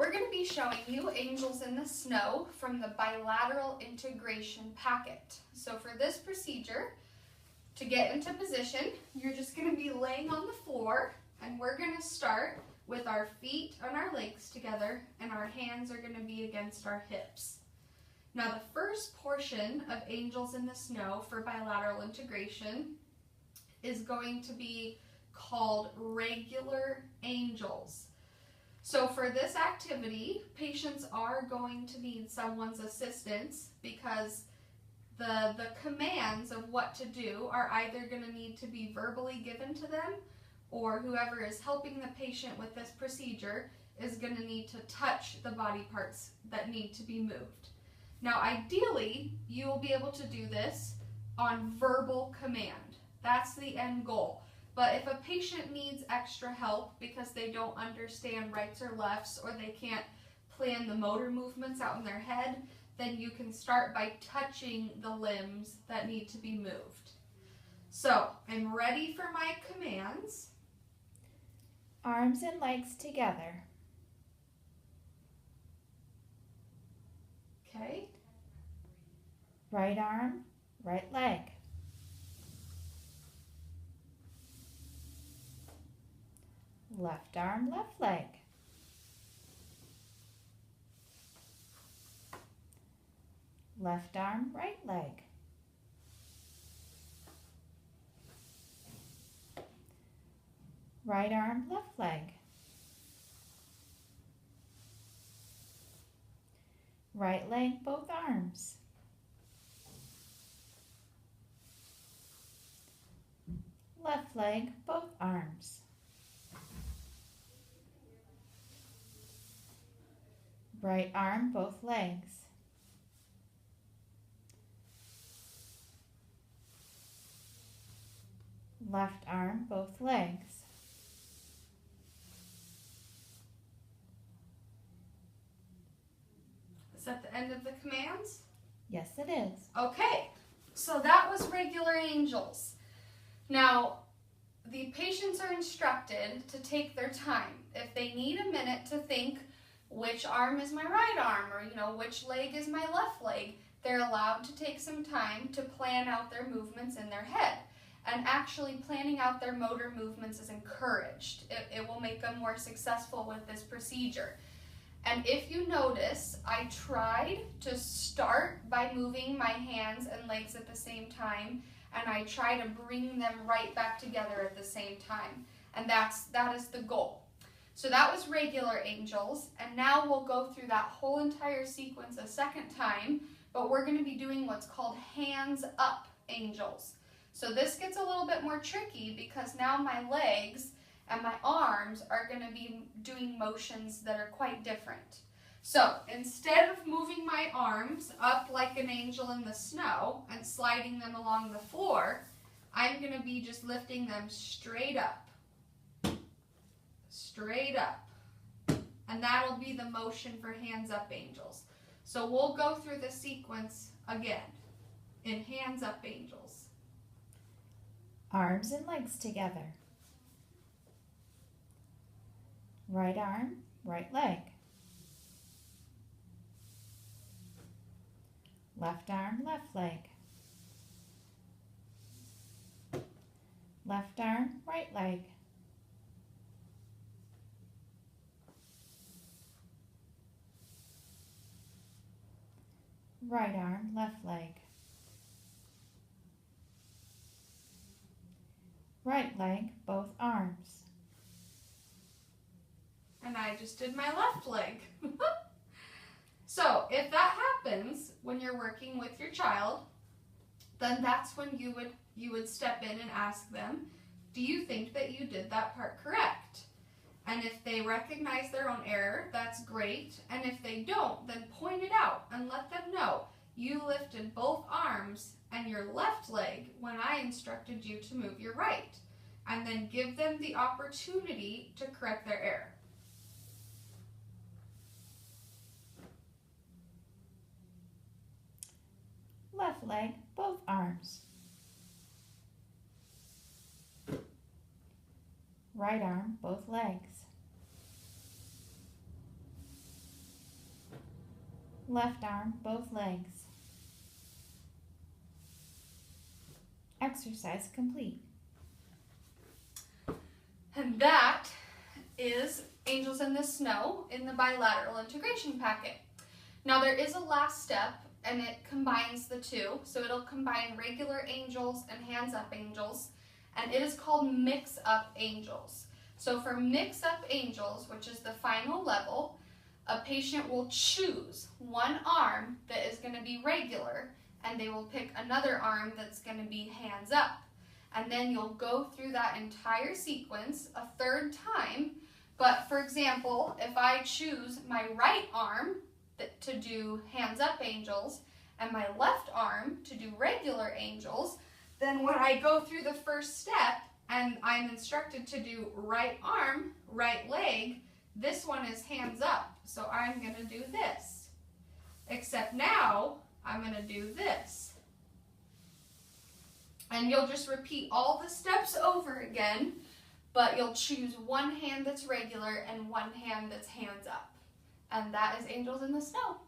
We're going to be showing you Angels in the Snow from the Bilateral Integration Packet. So for this procedure, to get into position, you're just going to be laying on the floor, and we're going to start with our feet and our legs together, and our hands are going to be against our hips. Now the first portion of Angels in the Snow for bilateral integration is going to be called regular angels. So for this activity, patients are going to need someone's assistance because the commands of what to do are either going to need to be verbally given to them, or whoever is helping the patient with this procedure is going to need to touch the body parts that need to be moved. Now ideally, you will be able to do this on verbal command. That's the end goal. But if a patient needs extra help because they don't understand rights or lefts, or they can't plan the motor movements out in their head, then you can start by touching the limbs that need to be moved. So I'm ready for my commands. Arms and legs together. Okay. Right arm, right leg. Left arm, left leg. Left arm, right leg. Right arm, left leg. Right leg, both arms. Left leg, both arms. Right arm, both legs. Left arm, both legs. Is that the end of the commands? Yes, it is. Okay, so that was regular angels. Now, the patients are instructed to take their time. If they need a minute to think, which arm is my right arm, or which leg is my left leg, they're allowed to take some time to plan out their movements in their head. And actually planning out their motor movements is encouraged. It will make them more successful with this procedure. And if you notice, I tried to start by moving my hands and legs at the same time, and I try to bring them right back together at the same time. And that is the goal. So that was regular angels, and now we'll go through that whole entire sequence a second time, but we're going to be doing what's called hands up angels. So this gets a little bit more tricky because now my legs and my arms are going to be doing motions that are quite different. So instead of moving my arms up like an angel in the snow and sliding them along the floor, I'm going to be just lifting them straight up. Straight up. And that'll be the motion for hands up angels. So we'll go through the sequence again in hands up angels. Arms and legs together. Right arm, right leg. Left arm, left leg. Left arm, right leg. Right arm, left leg. Right leg, both arms. And I just did my left leg. So if that happens when you're working with your child, then that's when you would step in and ask them, do you think that you did that part correct? And if they recognize their own error, that's great. And if they don't, then point it out and let them know you lifted both arms and your left leg when I instructed you to move your right. And then give them the opportunity to correct their error. Left leg, both arms. Right arm, both legs. left arm, both legs. Exercise complete. And that is Angels in the Snow in the bilateral integration packet. Now there is a last step, and it combines the two. So it'll combine regular angels and hands up angels, and it is called mix up angels. So for mix up angels, which is the final level, a patient will choose one arm that is going to be regular, and they will pick another arm that's going to be hands up. And then you'll go through that entire sequence a third time. But for example, if I choose my right arm to do hands up angels and my left arm to do regular angels, then when I go through the first step and I'm instructed to do right arm, right leg, this one is hands up. So I'm going to do this. Except now I'm going to do this. And you'll just repeat all the steps over again, but you'll choose one hand that's regular and one hand that's hands up. And that is Angels in the Snow.